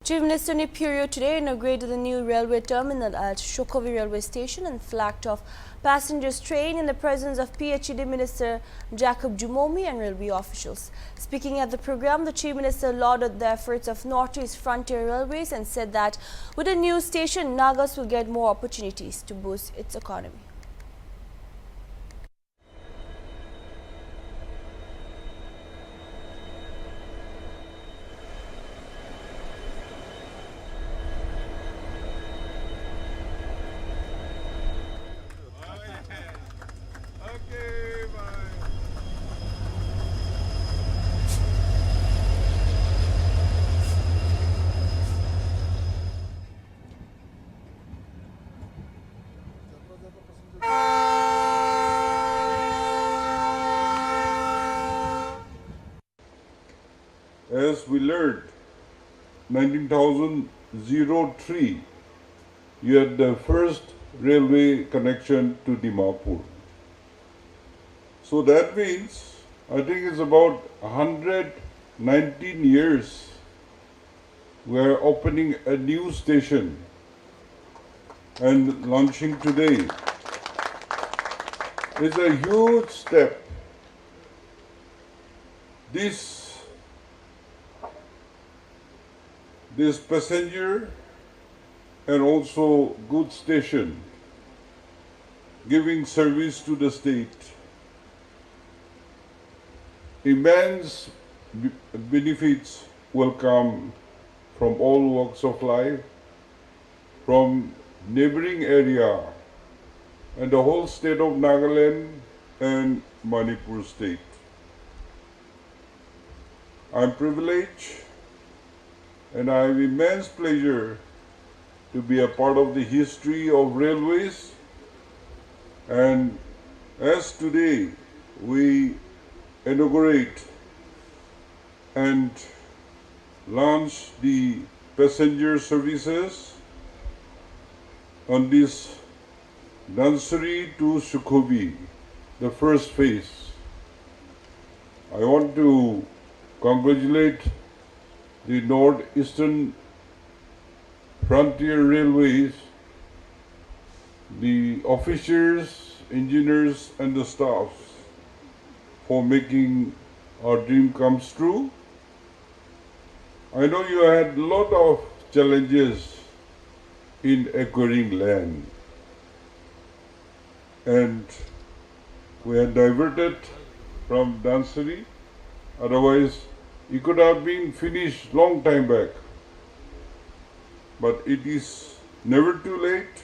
Chief Minister Nipurio today inaugurated the new railway terminal at Shukhovi railway station and flagged off passengers train in the presence of PHED Minister Jacob Jumomi and railway officials. Speaking at the program, the Chief Minister lauded the efforts of Northeast Frontier Railways and said that with a new station, Nagas will get more opportunities to boost its economy. As we learned, 1903, you had the first railway connection to Dimapur. So that means, I think it's about 119 years we are opening a new station and launching today. It's a huge step. This passenger and also goods station giving service to the state. Immense benefits will come from all walks of life, from neighboring area and the whole state of Nagaland and Manipur state. I'm privileged and I have immense pleasure to be a part of the history of railways. And as today we inaugurate and launch the passenger services on this Dhansari to Shukhovi, the first phase, I want to congratulate the Northeastern Frontier Railways, the officers, engineers and the staff for making our dream comes true. I know you had a lot of challenges in acquiring land, and we had diverted from Dhansari, otherwise it could have been finished long time back. But it is never too late,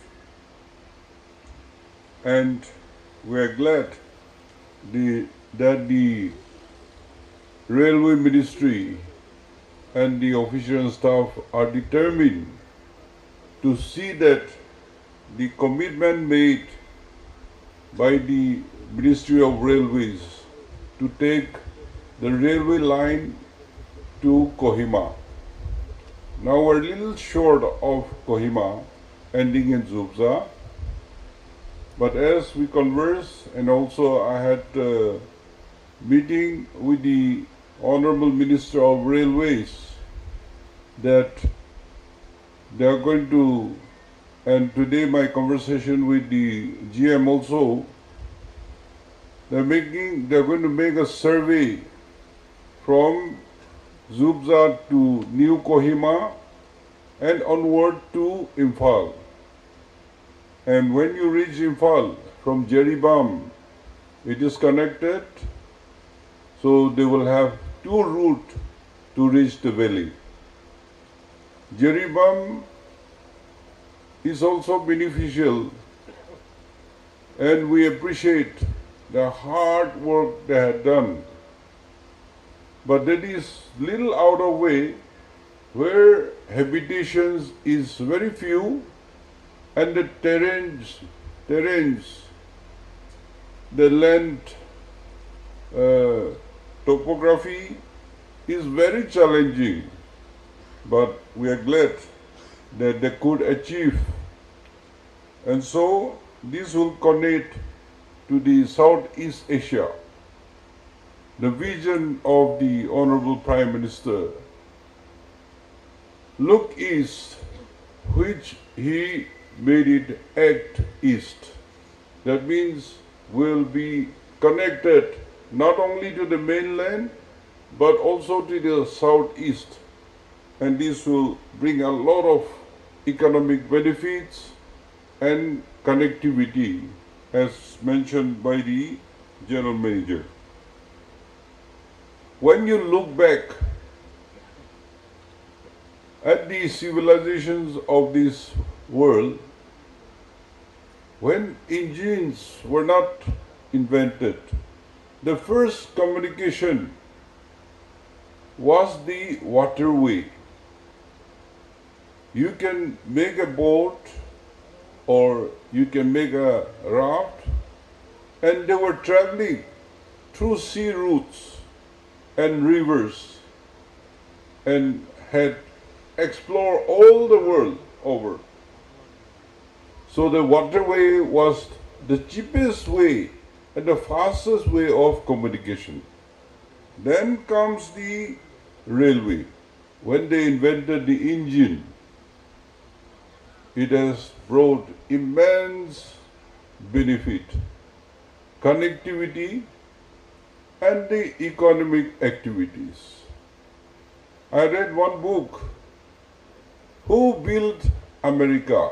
and we are glad that the Railway Ministry and the official and staff are determined to see that the commitment made by the Ministry of Railways to take the railway line to Kohima. Now we're a little short of Kohima, ending in Zubza. But as we converse, and also I had a meeting with the Honorable Minister of Railways, that they are going to, and today my conversation with the GM also, they're going to make a survey from Zubza to New Kohima and onward to Imphal. And when you reach Imphal from Jeribam, it is connected, so they will have two routes to reach the valley. Jeribam is also beneficial, and we appreciate the hard work they had done. But that is little out of way, where habitations is very few and the terrains, the land topography is very challenging. But we are glad that they could achieve. And so this will connect to the Southeast Asia. The vision of the Honorable Prime Minister look east, which he made it act east. That means we'll be connected not only to the mainland but also to the southeast. And this will bring a lot of economic benefits and connectivity as mentioned by the general manager. When you look back at the civilizations of this world, when engines were not invented, the first communication was the waterway. You can make a boat or you can make a raft, and they were traveling through sea routes and rivers and had explored all the world over. So the waterway was the cheapest way and the fastest way of communication. Then comes the railway. When they invented the engine, it has brought immense benefit, connectivity, and the economic activities. I read one book, Who Built America?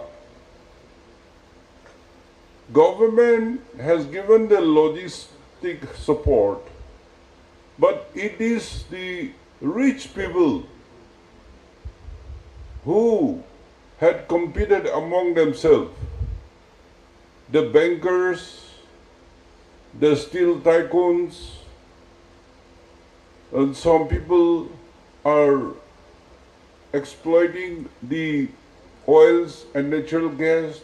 Government has given the logistic support, but it is the rich people who had competed among themselves. The bankers, the steel tycoons, and some people are exploiting the oils and natural gas.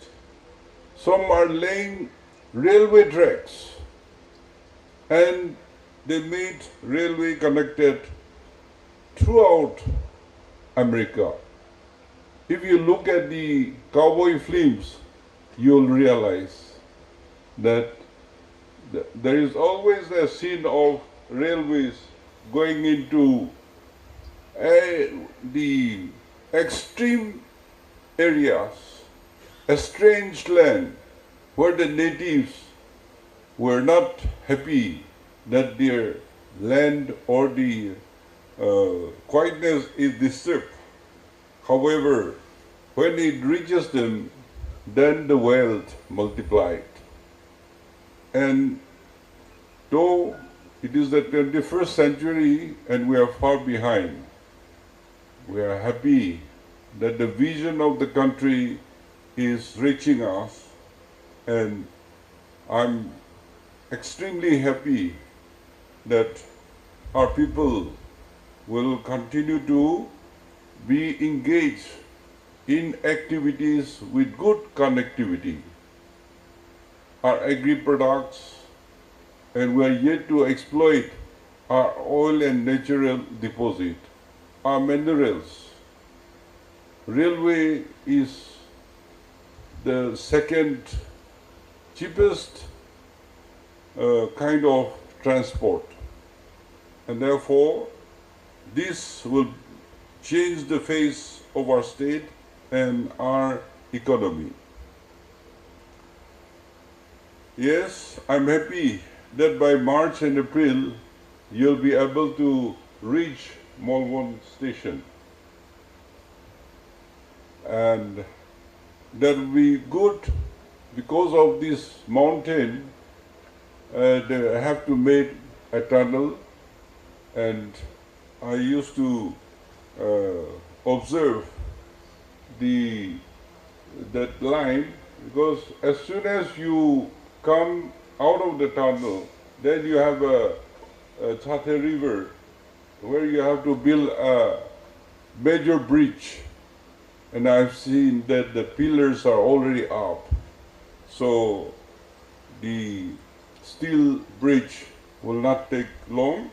Some are laying railway tracks, and they made railway connected throughout America. If you look at the cowboy films, you'll realize that there is always a scene of railways going into the extreme areas, a strange land where the natives were not happy that their land or the quietness is disturbed. However, when it reaches them, then the wealth multiplied. And though it is the 21st century and we are far behind, we are happy that the vision of the country is reaching us, and I'm extremely happy that our people will continue to be engaged in activities with good connectivity. Our agri-products, and we are yet to exploit our oil and natural deposit, our minerals. Railway is the second cheapest kind of transport, and therefore this will change the face of our state and our economy. Yes, I'm happy that by March and April you'll be able to reach Molwon station, and that will be good because of this mountain. They have to make a tunnel, and I used to observe that line, because as soon as you come out of the tunnel, then you have a Tate River where you have to build a major bridge, and I've seen that the pillars are already up. So the steel bridge will not take long.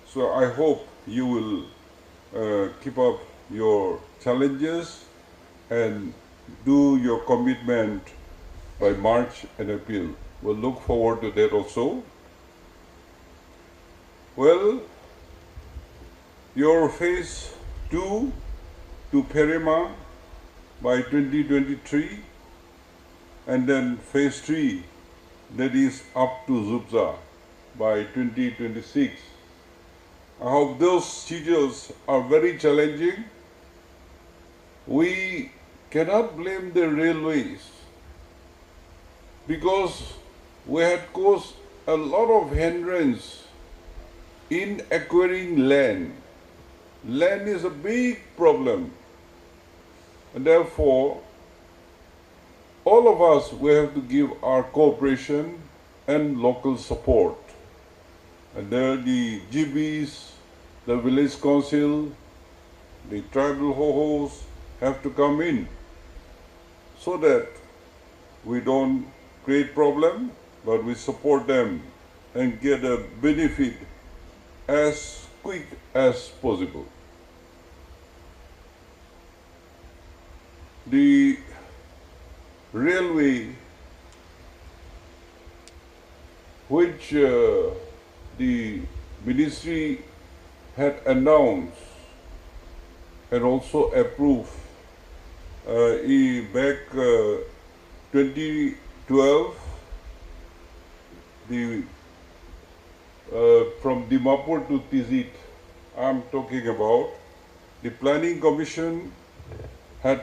So I hope you will keep up your challenges and do your commitment by March and April. We'll look forward to that also. Well, your phase 2 to Perema by 2023, and then phase 3, that is up to Zubza by 2026. I hope those schedules are very challenging. We cannot blame the railways because we had caused a lot of hindrance in acquiring land. Land is a big problem. And therefore, all of us, we have to give our cooperation and local support. And there the GBs, the village council, the tribal ho-hos have to come in so that we don't create problem, but we support them and get a benefit as quick as possible. The railway, which the ministry had announced and also approved back 2012, the from Dimapur to Tizit, I'm talking about, the Planning Commission had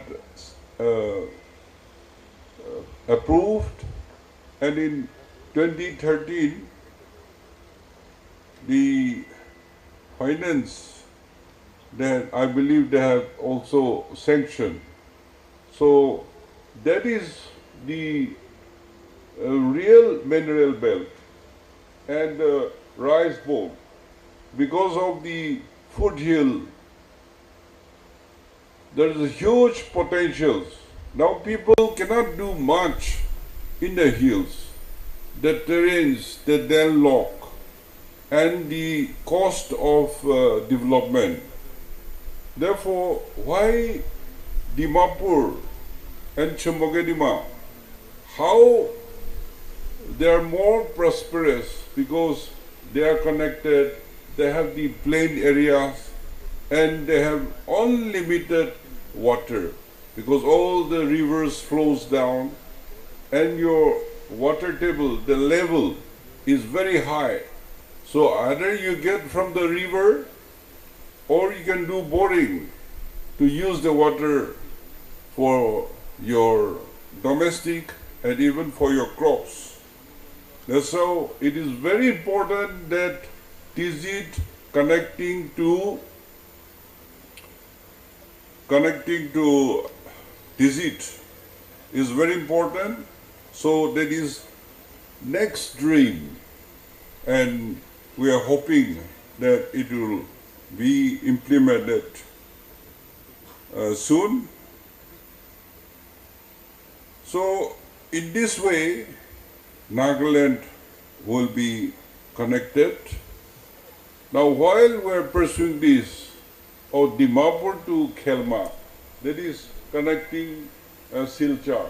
approved, and in 2013 the finance, that I believe they have also sanctioned. So that is the real mineral belt and rice bowl. Because of the foothill, there is a huge potentials. Now people cannot do much in the hills. The terrains, the landlocked, and the cost of development. Therefore, why Dimapur and Chambagedima, how they are more prosperous? Because they are connected, they have the plain areas, and they have unlimited water, because all the rivers flows down, and your water table, the level is very high. So either you get from the river, or you can do boring to use the water for your domestic and even for your crops. That's how it is very important that Tizit connecting to Tizit is very important. So that is next dream, and we are hoping that it will be implemented soon. So in this way, Nagaland will be connected. Now while we are pursuing this, of Dimapur to Khelma, that is connecting Silchar,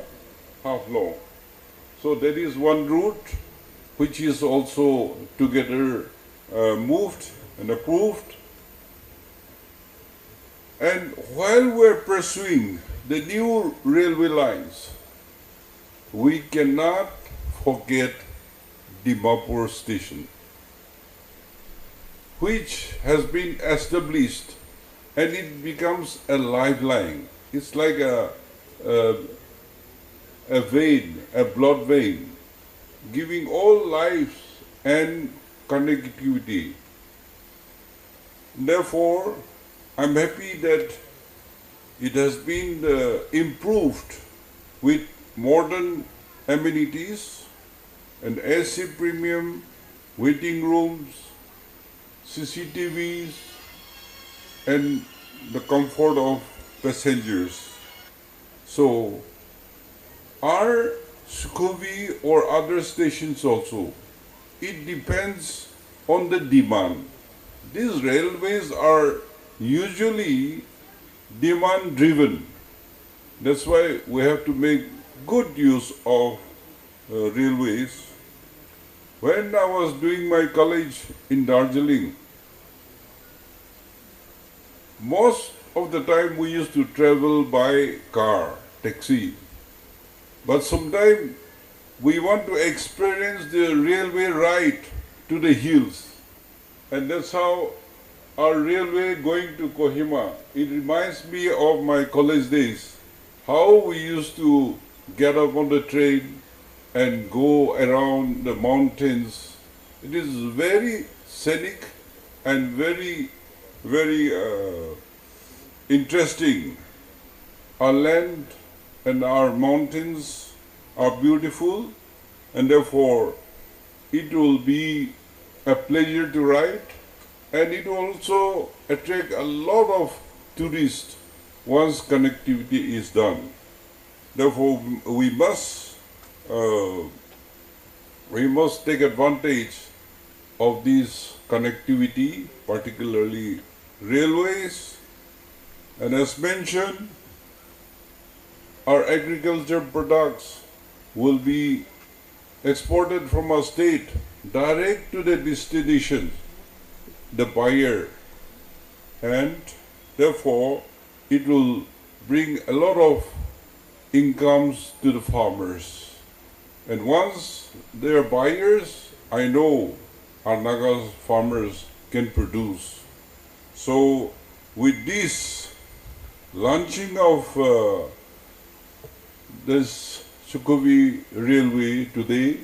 half long. So that is one route which is also together moved and approved. And while we are pursuing the new railway lines, we cannot forget Dimapur station, which has been established, and it becomes a lifeline. It's like a vein, a blood vein, giving all lives and connectivity. Therefore, I'm happy that it has been improved with modern amenities and AC premium, waiting rooms, CCTVs, and the comfort of passengers. So, our Shukhovi or other stations also, it depends on the demand. These railways are usually demand driven. That's why we have to make good use of railways. When I was doing my college in Darjeeling, most of the time we used to travel by car, taxi. But sometimes we want to experience the railway ride to the hills. And that's how our railway going to Kohima, it reminds me of my college days. How we used to get up on the train and go around the mountains. It is very scenic and very, very interesting. Our land and our mountains are beautiful, and therefore it will be a pleasure to ride, and it will also attract a lot of tourists once connectivity is done. Therefore, we must take advantage of this connectivity, particularly railways. And as mentioned, our agriculture products will be exported from our state direct to the destination, the buyer, and therefore it will bring a lot of incomes to the farmers. And once they are buyers, I know our Naga farmers can produce. So with this launching of this Shukhovi railway today,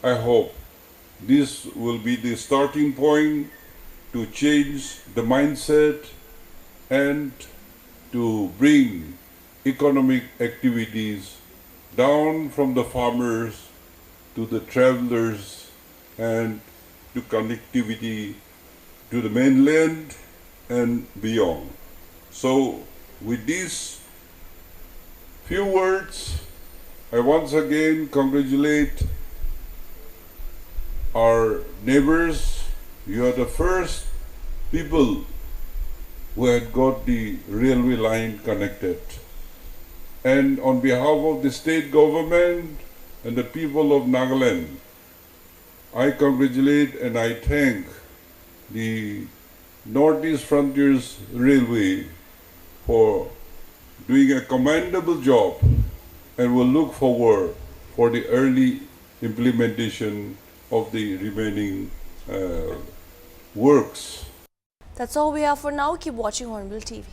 I hope this will be the starting point to change the mindset and to bring economic activities down from the farmers to the travelers and to connectivity to the mainland and beyond. So with these few words, I once again congratulate our neighbors. You are the first people who had got the railway line connected. And on behalf of the state government and the people of Nagaland, I congratulate and I thank the Northeast Frontiers Railway for doing a commendable job, and will look forward for the early implementation of the remaining works. That's all we have for now. Keep watching Hornbill TV.